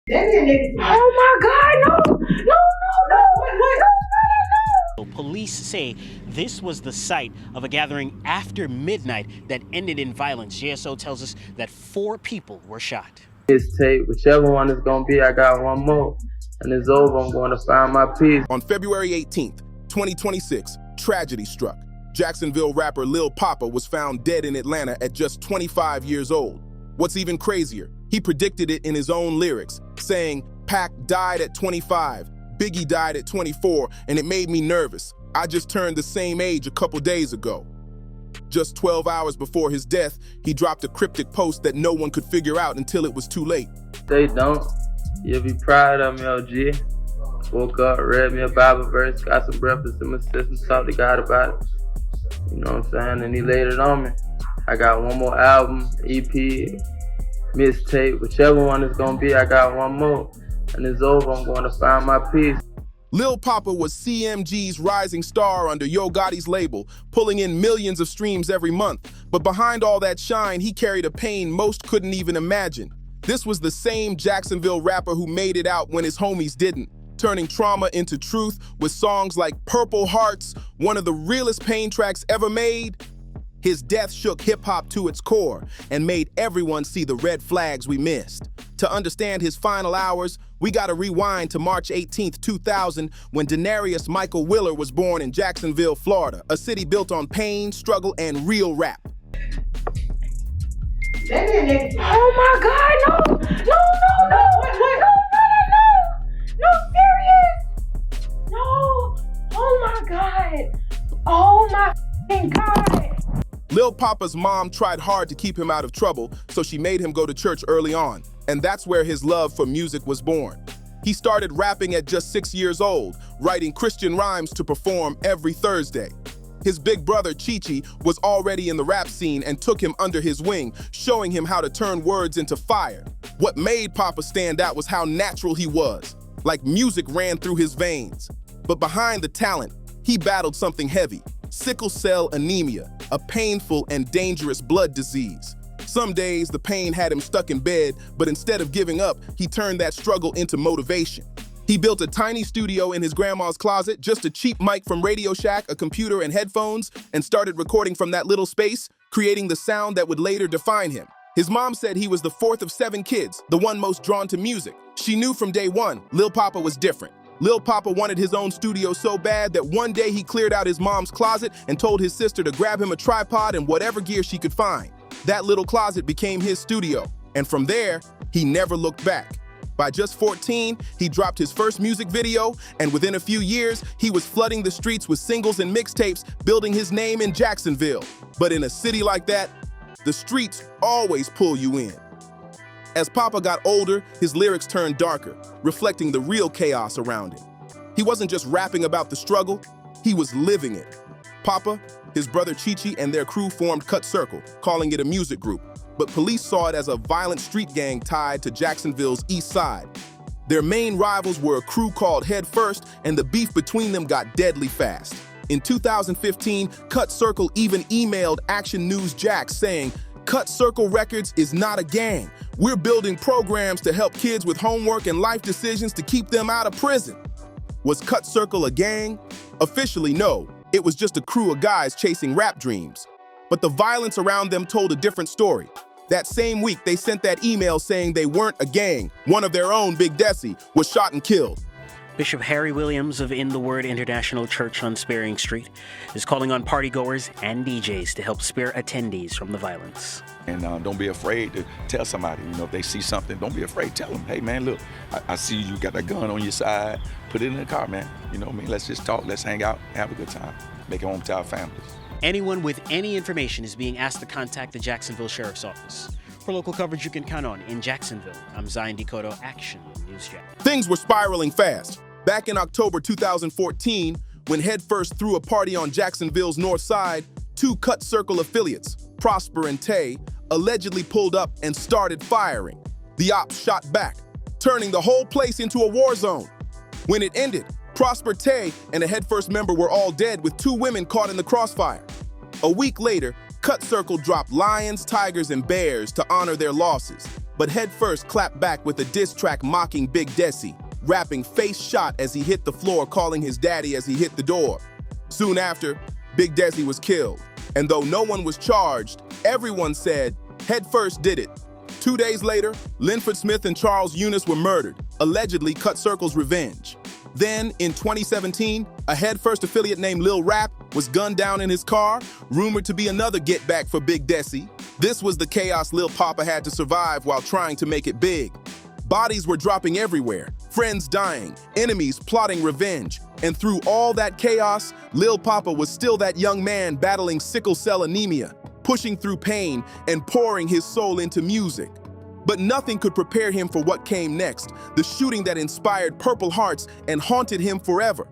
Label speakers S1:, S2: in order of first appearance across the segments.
S1: Oh my God, no, no, no, no.
S2: Police say this was the site of a gathering after midnight that ended in violence. GSO tells us that 4 people were shot.
S3: This tape, whichever one it's gonna be, I got one more. And it's over, I'm going to find my peace.
S4: On February 18th, 2026, tragedy struck. Jacksonville rapper Lil Poppa was found dead in Atlanta at just 25 years old. What's even crazier, he predicted it in his own lyrics, saying, "Pac died at 25, Biggie died at 24, and it made me nervous. I just turned the same age a couple days ago." Just 12 hours before his death, he dropped a cryptic post that no one could figure out until it was too late.
S3: They don't. You'll be proud of me, OG. Woke up, read me a Bible verse, got some breakfast in my system, talked to God about it. You know what I'm saying? And he laid it on me. I got one more album, EP, mixtape, whichever one it's gonna be, I got one more. And it's over, I'm going to find my peace.
S4: Lil Poppa was CMG's rising star under Yo Gotti's label, pulling in millions of streams every month. But behind all that shine, he carried a pain most couldn't even imagine. This was the same Jacksonville rapper who made it out when his homies didn't, turning trauma into truth with songs like Purple Hearts, one of the realest pain tracks ever made. His death shook hip-hop to its core and made everyone see the red flags we missed. To understand his final hours, we gotta rewind to March 18th, 2000, when Denarius Michael Willer was born in Jacksonville, Florida, a city built on pain, struggle, and real rap.
S1: Oh my God, no, no, no, no, no, serious, no, oh my God, oh my God.
S4: Lil Poppa's mom tried hard to keep him out of trouble, so she made him go to church early on, and that's where his love for music was born. He started rapping at just 6 years old, writing Christian rhymes to perform every Thursday. His big brother, Chi-Chi, was already in the rap scene and took him under his wing, showing him how to turn words into fire. What made Poppa stand out was how natural he was, like music ran through his veins. But behind the talent, he battled something heavy: sickle cell anemia, a painful and dangerous blood disease. Some days, the pain had him stuck in bed, but instead of giving up, he turned that struggle into motivation. He built a tiny studio in his grandma's closet, just a cheap mic from Radio Shack, a computer, and headphones, and started recording from that little space, creating the sound that would later define him. His mom said he was the 4th of 7 kids, the one most drawn to music. She knew from day one, Lil Poppa was different. Lil Poppa wanted his own studio so bad that one day he cleared out his mom's closet and told his sister to grab him a tripod and whatever gear she could find. That little closet became his studio, and from there, he never looked back. By just 14, he dropped his first music video, and within a few years, he was flooding the streets with singles and mixtapes, building his name in Jacksonville. But in a city like that, the streets always pull you in. As Poppa got older, his lyrics turned darker, reflecting the real chaos around him. He wasn't just rapping about the struggle, he was living it. Poppa, his brother Chi-Chi, and their crew formed Cut Circle, calling it a music group. But police saw it as a violent street gang tied to Jacksonville's east side. Their main rivals were a crew called Head First, and the beef between them got deadly fast. In 2015, Cut Circle even emailed Action News Jax saying, "Cut Circle Records is not a gang. We're building programs to help kids with homework and life decisions to keep them out of prison." Was Cut Circle a gang? Officially, no. It was just a crew of guys chasing rap dreams. But the violence around them told a different story. That same week, they sent that email saying they weren't a gang. One of their own, Big Desi, was shot and killed.
S2: Bishop Harry Williams of In the Word International Church on Sparing Street is calling on partygoers and DJs to help spare attendees from the violence.
S5: And don't be afraid to tell somebody, if they see something, don't be afraid. Tell them, hey, man, look, I see you got that gun on your side. Put it in the car, man. You know what I mean? Let's just talk. Let's hang out, have a good time. Make it home to our families.
S2: Anyone with any information is being asked to contact the Jacksonville Sheriff's Office. For local coverage you can count on in Jacksonville, I'm Zion Decoto, Action News Jack.
S4: Things were spiraling fast. Back in October 2014, when Head First threw a party on Jacksonville's north side, 2 Cut Circle affiliates, Prosper and Tay, allegedly pulled up and started firing. The ops shot back, turning the whole place into a war zone. When it ended, Prosper, Tay, and a Head First member were all dead, with 2 women caught in the crossfire. A week later, Cut Circle dropped lions, tigers, and bears to honor their losses. but Head First clapped back with a diss track mocking Big Desi, rapping face shot as he hit the floor, calling his daddy as he hit the door. Soon after, Big Desi was killed, and though no one was charged, everyone said Head First did it. 2 days later, Linford Smith and Charles Eunice were murdered, allegedly Cut Circle's revenge. Then, in 2017, a Head First affiliate named Lil Rap was gunned down in his car, rumored to be another get back for Big Desi. This was the chaos Lil Poppa had to survive while trying to make it big. Bodies were dropping everywhere, friends dying, enemies plotting revenge. And through all that chaos, Lil Poppa was still that young man battling sickle cell anemia, pushing through pain and pouring his soul into music. But nothing could prepare him for what came next, the shooting that inspired Purple Hearts and haunted him forever.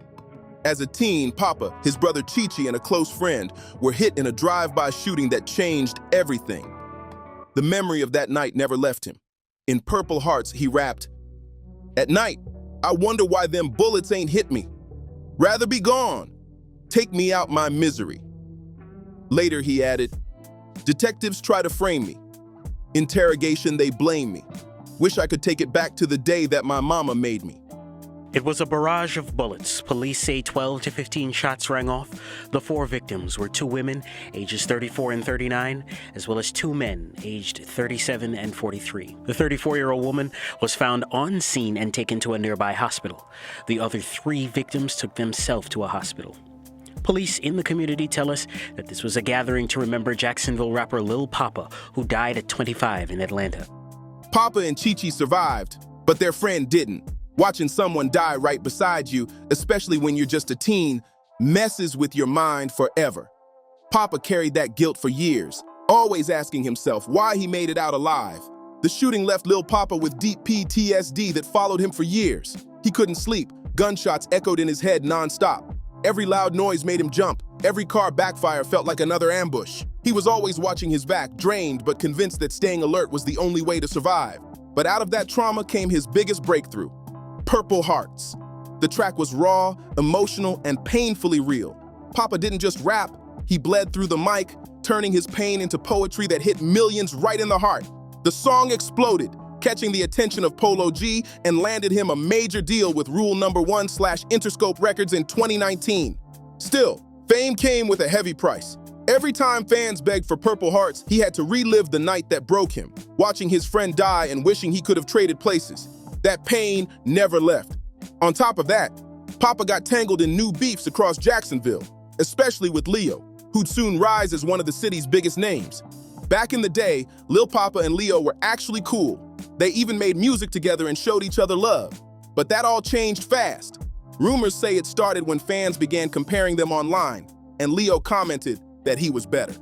S4: As a teen, Poppa, his brother Chi-Chi, and a close friend were hit in a drive-by shooting that changed everything. The memory of that night never left him. In Purple Hearts, he rapped, "At night, I wonder why them bullets ain't hit me. Rather be gone. Take me out my misery." Later, he added, "Detectives try to frame me. Interrogation, they blame me. Wish I could take it back to the day that my mama made me."
S2: It was a barrage of bullets. Police say 12 to 15 shots rang off. The 4 victims were 2 women, ages 34 and 39, as well as 2 men, aged 37 and 43. The 34-year-old woman was found on scene and taken to a nearby hospital. The other 3 victims took themselves to a hospital. Police in the community tell us that this was a gathering to remember Jacksonville rapper Lil Poppa, who died at 25 in Atlanta.
S4: Poppa and Chi-Chi survived, but their friend didn't. Watching someone die right beside you, especially when you're just a teen, messes with your mind forever. Poppa carried that guilt for years, always asking himself why he made it out alive. The shooting left Lil Poppa with deep PTSD that followed him for years. He couldn't sleep. Gunshots echoed in his head nonstop. Every loud noise made him jump. Every car backfire felt like another ambush. He was always watching his back, drained but convinced that staying alert was the only way to survive. But out of that trauma came his biggest breakthrough, Purple Hearts. The track was raw, emotional, and painfully real. Poppa didn't just rap, he bled through the mic, turning his pain into poetry that hit millions right in the heart. The song exploded, catching the attention of Polo G and landed him a major deal with Rule No. 1/Interscope Records in 2019. Still, fame came with a heavy price. Every time fans begged for Purple Hearts, he had to relive the night that broke him, watching his friend die and wishing he could have traded places. That pain never left. On top of that, Poppa got tangled in new beefs across Jacksonville, especially with Leo, who'd soon rise as one of the city's biggest names. Back in the day, Lil Poppa and Leo were actually cool. They even made music together and showed each other love. But that all changed fast. Rumors say it started when fans began comparing them online, and Leo commented that he was better.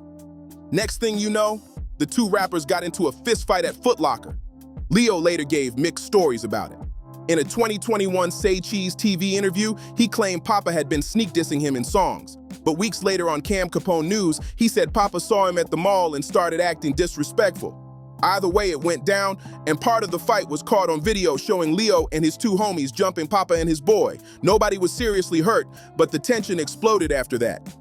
S4: Next thing you know, the 2 rappers got into a fistfight at Foot Locker. Leo later gave mixed stories about it. In a 2021 Say Cheese TV interview, he claimed Poppa had been sneak dissing him in songs. But weeks later on Cam Capone News, he said Poppa saw him at the mall and started acting disrespectful. Either way, it went down, and part of the fight was caught on video showing Leo and his 2 homies jumping Poppa and his boy. Nobody was seriously hurt, but the tension exploded after that.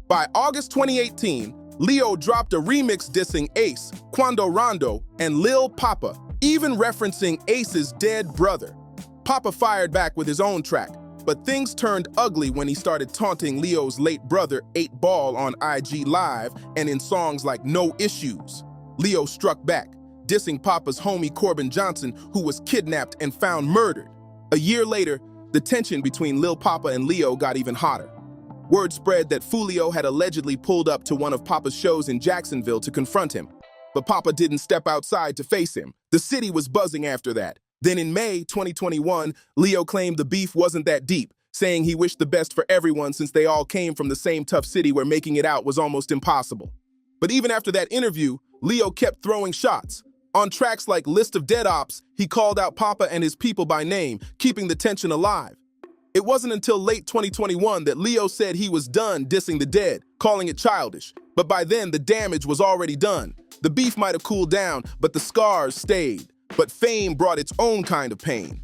S4: By August 2018, Leo dropped a remix dissing Ace, Quando Rondo, and Lil Poppa, even referencing Ace's dead brother. Poppa fired back with his own track, but things turned ugly when he started taunting Leo's late brother 8Ball on IG Live and in songs like No Issues. Leo struck back, dissing Poppa's homie Corbin Johnson, who was kidnapped and found murdered. A year later, the tension between Lil Poppa and Leo got even hotter. Word spread that Fulio had allegedly pulled up to one of Poppa's shows in Jacksonville to confront him, but Poppa didn't step outside to face him. The city was buzzing after that. Then in May 2021, Leo claimed the beef wasn't that deep, saying he wished the best for everyone since they all came from the same tough city where making it out was almost impossible. But even after that interview, Leo kept throwing shots. On tracks like List of Dead Ops, he called out Poppa and his people by name, keeping the tension alive. It wasn't until late 2021 that Leo said he was done dissing the dead, calling it childish. But by then, the damage was already done. The beef might have cooled down, but the scars stayed. But fame brought its own kind of pain.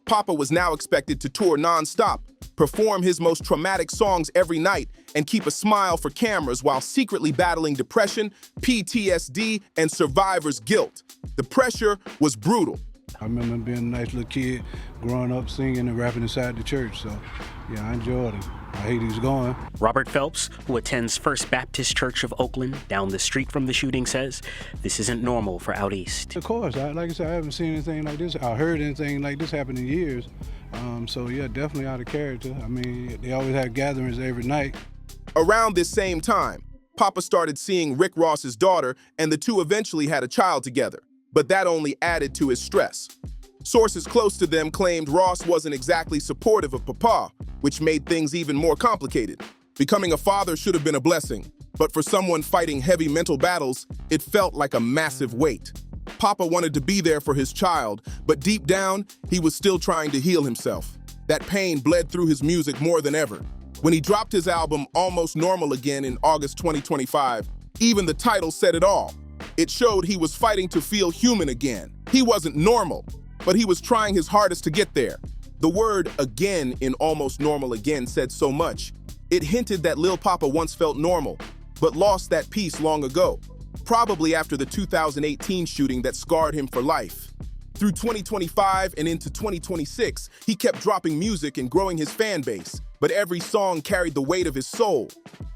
S4: Poppa was now expected to tour non-stop, perform his most traumatic songs every night, and keep a smile for cameras while secretly battling depression, PTSD, and survivor's guilt. The pressure was brutal.
S6: I remember being a nice little kid, growing up singing and rapping inside the church, so yeah, I enjoyed it. I hate he's going.
S2: Robert Phelps, who attends First Baptist Church of Oakland down the street from the shooting, says this isn't normal for out east.
S6: Of course, like I said, I haven't seen anything like this. I heard anything like this happen in years. So yeah, definitely out of character. I mean, they always had gatherings every night.
S4: Around this same time, Poppa started seeing Rick Ross's daughter, and the two eventually had a child together. But that only added to his stress. Sources close to them claimed Ross wasn't exactly supportive of Papa, which made things even more complicated. Becoming a father should have been a blessing, but for someone fighting heavy mental battles, it felt like a massive weight. Poppa wanted to be there for his child, but deep down, he was still trying to heal himself. That pain bled through his music more than ever. When he dropped his album Almost Normal again in August 2025, even the title said it all. It showed he was fighting to feel human again. He wasn't normal, but he was trying his hardest to get there. The word again in Almost Normal again said so much. It hinted that Lil Poppa once felt normal, but lost that peace long ago, probably after the 2018 shooting that scarred him for life. Through 2025 and into 2026, he kept dropping music and growing his fan base, but every song carried the weight of his soul.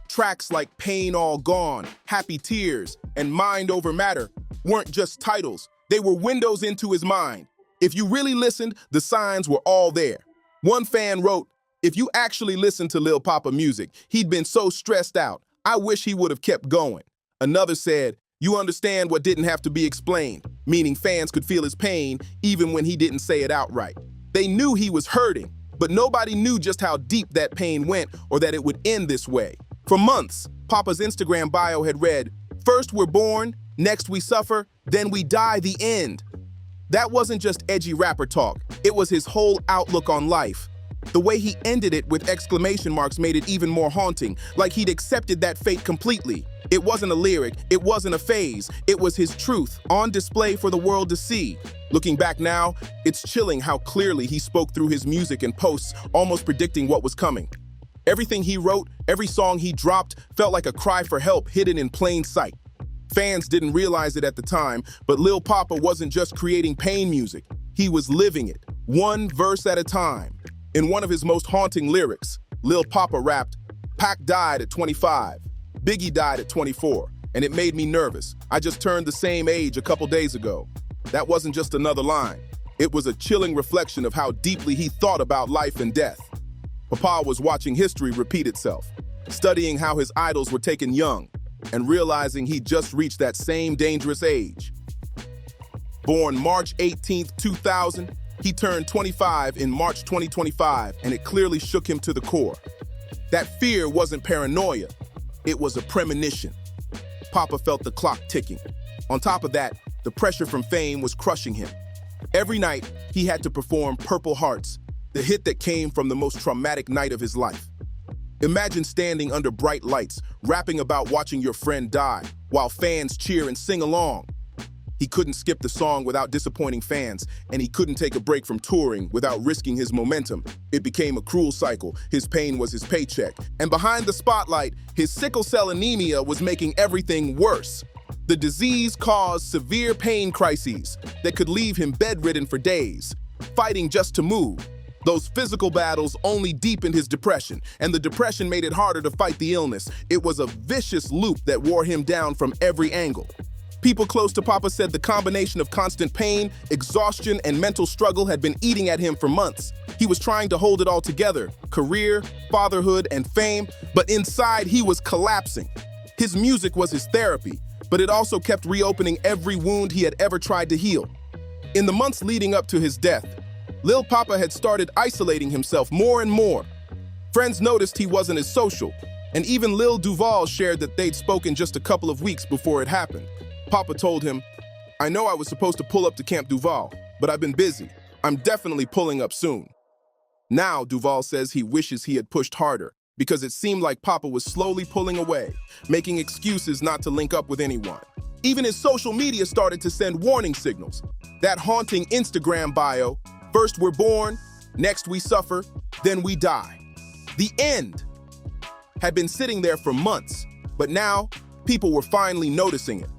S4: Tracks like Pain All Gone, Happy Tears, and Mind Over Matter weren't just titles, they were windows into his mind. If you really listened, the signs were all there. One fan wrote, "If you actually listened to Lil Poppa music, he'd been so stressed out, I wish he would have kept going." Another said, "You understand what didn't have to be explained," meaning fans could feel his pain even when he didn't say it outright. They knew he was hurting, but nobody knew just how deep that pain went or that it would end this way. For months, Poppa's Instagram bio had read, "First we're born, next we suffer, then we die, the end." That wasn't just edgy rapper talk, it was his whole outlook on life. The way he ended it with exclamation marks made it even more haunting, like he'd accepted that fate completely. It wasn't a lyric, it wasn't a phase, it was his truth, on display for the world to see. Looking back now, it's chilling how clearly he spoke through his music and posts, almost predicting what was coming. Everything he wrote, every song he dropped, felt like a cry for help hidden in plain sight. Fans didn't realize it at the time, but Lil Poppa wasn't just creating pain music, he was living it, one verse at a time. In one of his most haunting lyrics, Lil Poppa rapped, "Pac died at 25, Biggie died at 24, and it made me nervous. I just turned the same age a couple days ago." That wasn't just another line. It was a chilling reflection of how deeply he thought about life and death. Papa was watching history repeat itself, studying how his idols were taken young, and realizing he just reached that same dangerous age. Born March 18th, 2000, he turned 25 in March 2025, and it clearly shook him to the core. That fear wasn't paranoia, it was a premonition. Poppa felt the clock ticking. On top of that, the pressure from fame was crushing him. Every night, he had to perform Purple Hearts, the hit that came from the most traumatic night of his life. Imagine standing under bright lights, rapping about watching your friend die, while fans cheer and sing along. He couldn't skip the song without disappointing fans, and he couldn't take a break from touring without risking his momentum. It became a cruel cycle. His pain was his paycheck. And behind the spotlight, his sickle cell anemia was making everything worse. The disease caused severe pain crises that could leave him bedridden for days, fighting just to move. Those physical battles only deepened his depression, and the depression made it harder to fight the illness. It was a vicious loop that wore him down from every angle. People close to Poppa said the combination of constant pain, exhaustion, and mental struggle had been eating at him for months. He was trying to hold it all together, career, fatherhood, and fame, but inside he was collapsing. His music was his therapy, but it also kept reopening every wound he had ever tried to heal. In the months leading up to his death, Lil Poppa had started isolating himself more and more. Friends noticed he wasn't as social, and even Lil Duval shared that they'd spoken just a couple of weeks before it happened. Poppa told him, "I know I was supposed to pull up to Camp Duval, but I've been busy. I'm definitely pulling up soon." Now, Duval says he wishes he had pushed harder, because it seemed like Poppa was slowly pulling away, making excuses not to link up with anyone. Even his social media started to send warning signals. That haunting Instagram bio, "First we're born, next we suffer, then we die." The end had been sitting there for months, but now people were finally noticing it.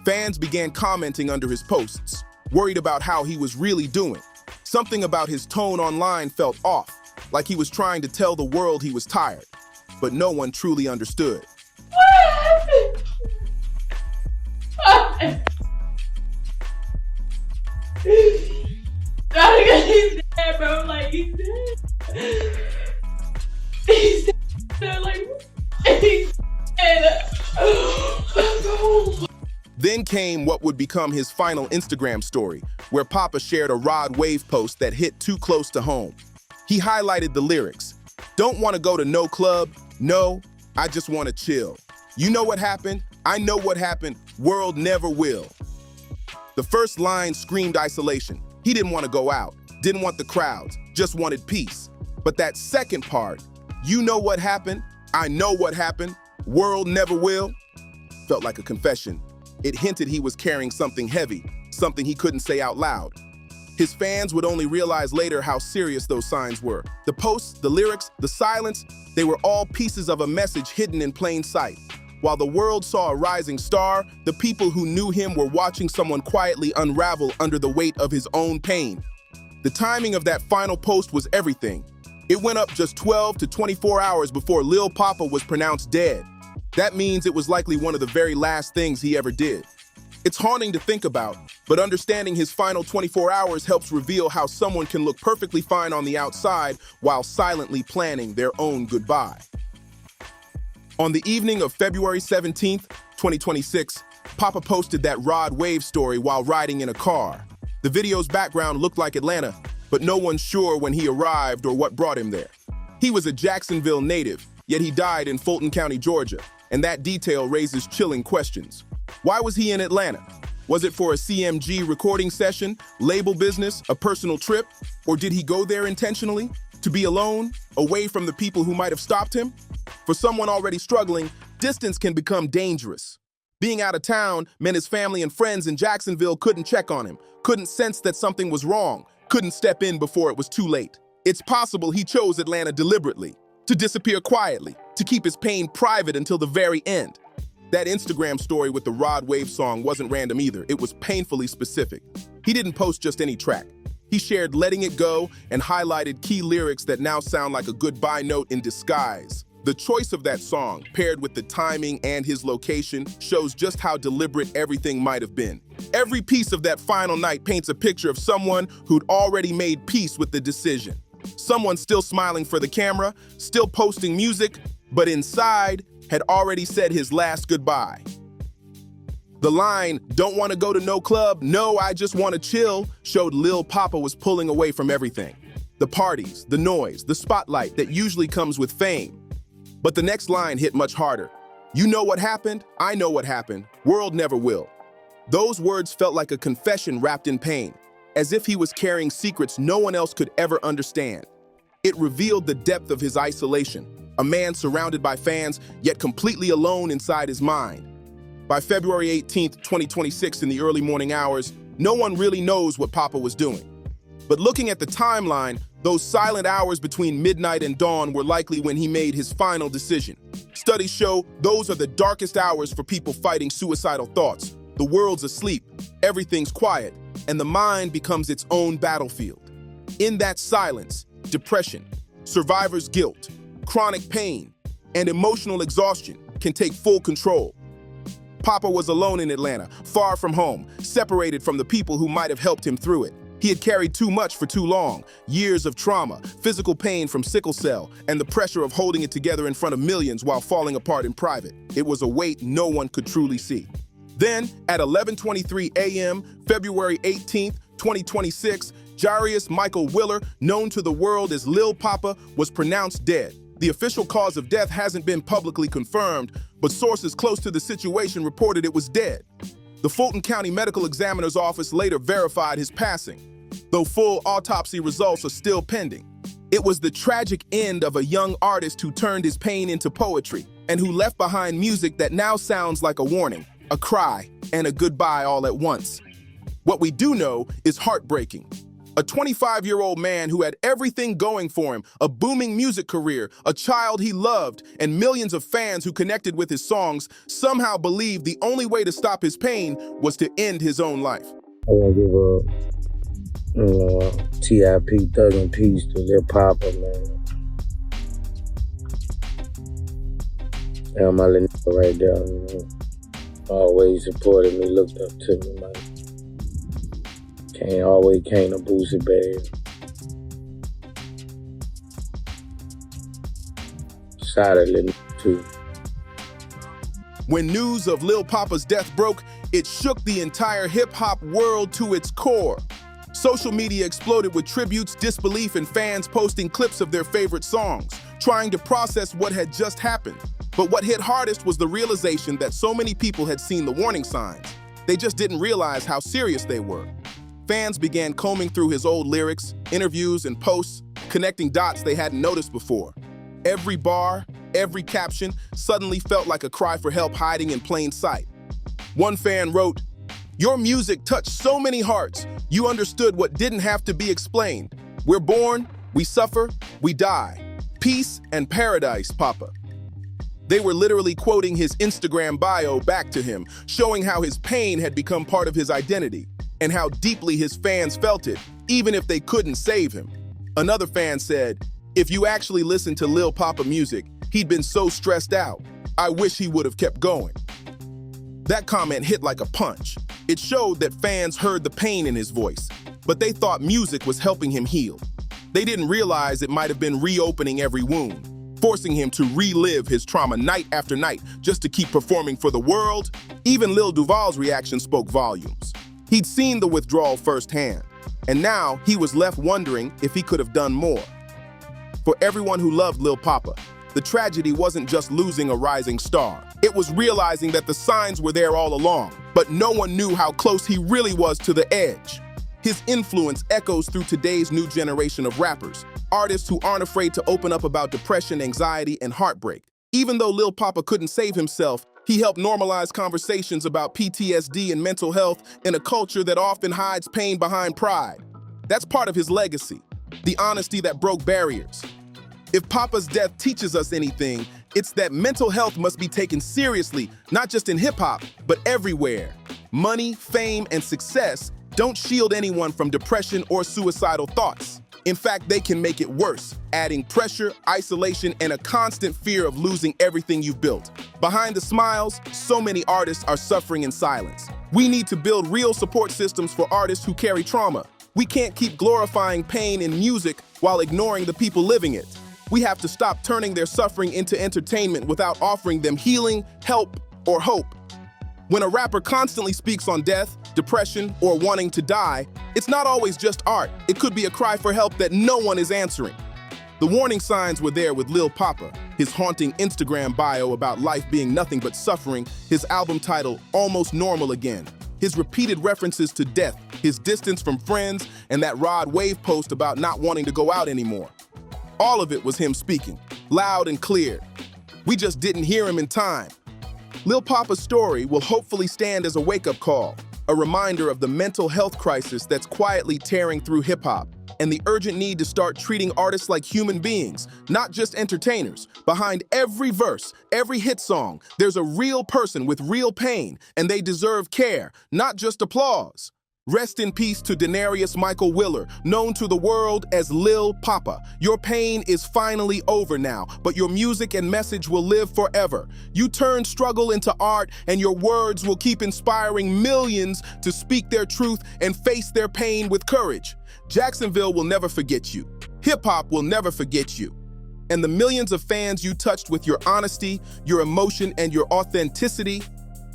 S4: Fans began commenting under his posts, worried about how he was really doing. Something about his tone online felt off, like he was trying to tell the world he was tired, but no one truly understood.
S1: He's dead, bro. Like, he's dead. He's dead. Like, he's dead.
S4: Then came what would become his final Instagram story, where Poppa shared a Rod Wave post that hit too close to home. He highlighted the lyrics. Don't want to go to no club. No, I just want to chill. You know what happened? I know what happened. World never will. The first line screamed isolation. He didn't want to go out, didn't want the crowds, just wanted peace. But that second part, you know what happened? I know what happened. World never will, felt like a confession. It hinted he was carrying something heavy, something he couldn't say out loud. His fans would only realize later how serious those signs were. The posts, the lyrics, the silence, they were all pieces of a message hidden in plain sight. While the world saw a rising star, the people who knew him were watching someone quietly unravel under the weight of his own pain. The timing of that final post was everything. It went up just 12 to 24 hours before Lil Poppa was pronounced dead. That means it was likely one of the very last things he ever did. It's haunting to think about, but understanding his final 24 hours helps reveal how someone can look perfectly fine on the outside while silently planning their own goodbye. On the evening of February 17th, 2026, Poppa posted that Rod Wave story while riding in a car. The video's background looked like Atlanta, but no one's sure when he arrived or what brought him there. He was a Jacksonville native, yet he died in Fulton County, Georgia, and that detail raises chilling questions. Why was he in Atlanta? Was it for a CMG recording session, label business, a personal trip? Or did he go there intentionally? To be alone, away from the people who might have stopped him? For someone already struggling, distance can become dangerous. Being out of town meant his family and friends in Jacksonville couldn't check on him, couldn't sense that something was wrong, couldn't step in before it was too late. It's possible he chose Atlanta deliberately, to disappear quietly, to keep his pain private until the very end. That Instagram story with the Rod Wave song wasn't random either. It was painfully specific. He didn't post just any track. He shared Letting It Go and highlighted key lyrics that now sound like a goodbye note in disguise. The choice of that song, paired with the timing and his location, shows just how deliberate everything might have been. Every piece of that final night paints a picture of someone who'd already made peace with the decision. Someone still smiling for the camera, still posting music, but inside had already said his last goodbye. The line, don't want to go to no club, no, I just want to chill, showed Lil Poppa was pulling away from everything. The parties, the noise, the spotlight that usually comes with fame. But the next line hit much harder. You know what happened? I know what happened. World never will. Those words felt like a confession wrapped in pain, as if he was carrying secrets no one else could ever understand. It revealed the depth of his isolation, a man surrounded by fans, yet completely alone inside his mind. By February 18th, 2026, in the early morning hours, no one really knows what Poppa was doing. But looking at the timeline, those silent hours between midnight and dawn were likely when he made his final decision. Studies show those are the darkest hours for people fighting suicidal thoughts. The world's asleep, everything's quiet, and the mind becomes its own battlefield. In that silence, depression, survivor's guilt, chronic pain, and emotional exhaustion can take full control. Poppa was alone in Atlanta, far from home, separated from the people who might have helped him through it. He had carried too much for too long, years of trauma, physical pain from sickle cell, and the pressure of holding it together in front of millions while falling apart in private. It was a weight no one could truly see. Then, at 11:23 a.m., February 18th, 2026, Jarius Michael Willer, known to the world as Lil Poppa, was pronounced dead. The official cause of death hasn't been publicly confirmed, but sources close to the situation reported it was dead. The Fulton County Medical Examiner's Office later verified his passing, though full autopsy results are still pending. It was the tragic end of a young artist who turned his pain into poetry and who left behind music that now sounds like a warning, a cry, and a goodbye all at once. What we do know is heartbreaking. A 25-year-old man who had everything going for him, a booming music career, a child he loved, and millions of fans who connected with his songs, somehow believed the only way to stop his pain was to end his own life.
S7: I want to give a TIP Thug and Peace to Lil Poppa, man. Yeah, my little nigga right there, you know. Always supported me, looked up to me, man. Always came to Boosie, babe. Shot a little too.
S4: When news of Lil Poppa's death broke, it shook the entire hip-hop world to its core. Social media exploded with tributes, disbelief, and fans posting clips of their favorite songs, trying to process what had just happened. But what hit hardest was the realization that so many people had seen the warning signs. They just didn't realize how serious they were. Fans began combing through his old lyrics, interviews, and posts, connecting dots they hadn't noticed before. Every bar, every caption suddenly felt like a cry for help hiding in plain sight. One fan wrote, "Your music touched so many hearts, you understood what didn't have to be explained. We're born, we suffer, we die. Peace and paradise, Poppa." They were literally quoting his Instagram bio back to him, showing how his pain had become part of his identity, and how deeply his fans felt it, even if they couldn't save him. Another fan said, "If you actually listened to Lil Poppa music, he'd been so stressed out. I wish he would have kept going." That comment hit like a punch. It showed that fans heard the pain in his voice, but they thought music was helping him heal. They didn't realize it might have been reopening every wound, forcing him to relive his trauma night after night just to keep performing for the world. Even Lil Duval's reaction spoke volumes. He'd seen the withdrawal firsthand, and now he was left wondering if he could have done more. For everyone who loved Lil Poppa, the tragedy wasn't just losing a rising star. It was realizing that the signs were there all along, but no one knew how close he really was to the edge. His influence echoes through today's new generation of rappers, artists who aren't afraid to open up about depression, anxiety, and heartbreak. Even though Lil Poppa couldn't save himself, he helped normalize conversations about PTSD and mental health in a culture that often hides pain behind pride. That's part of his legacy, the honesty that broke barriers. If Poppa's death teaches us anything, it's that mental health must be taken seriously, not just in hip-hop, but everywhere. Money, fame, and success don't shield anyone from depression or suicidal thoughts. In fact, they can make it worse, adding pressure, isolation, and a constant fear of losing everything you've built. Behind the smiles, so many artists are suffering in silence. We need to build real support systems for artists who carry trauma. We can't keep glorifying pain in music while ignoring the people living it. We have to stop turning their suffering into entertainment without offering them healing, help, or hope. When a rapper constantly speaks on death, depression, or wanting to die, it's not always just art. It could be a cry for help that no one is answering. The warning signs were there with Lil Poppa, his haunting Instagram bio about life being nothing but suffering, his album title, Almost Normal Again, his repeated references to death, his distance from friends, and that Rod Wave post about not wanting to go out anymore. All of it was him speaking, loud and clear. We just didn't hear him in time. Lil Poppa's story will hopefully stand as a wake-up call, a reminder of the mental health crisis that's quietly tearing through hip-hop, and the urgent need to start treating artists like human beings, not just entertainers. Behind every verse, every hit song, there's a real person with real pain, and they deserve care, not just applause. Rest in peace to Denarius Michael Willer, known to the world as Lil Poppa. Your pain is finally over now, but your music and message will live forever. You turned struggle into art, and your words will keep inspiring millions to speak their truth and face their pain with courage. Jacksonville will never forget you. Hip-hop will never forget you. And the millions of fans you touched with your honesty, your emotion, and your authenticity,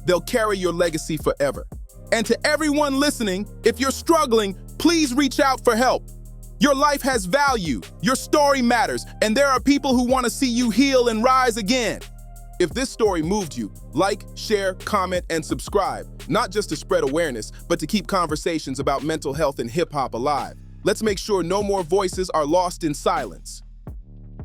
S4: they'll carry your legacy forever. And to everyone listening, if you're struggling, please reach out for help. Your life has value, your story matters, and there are people who want to see you heal and rise again. If this story moved you, like, share, comment, and subscribe, not just to spread awareness, but to keep conversations about mental health and hip-hop alive. Let's make sure no more voices are lost in silence.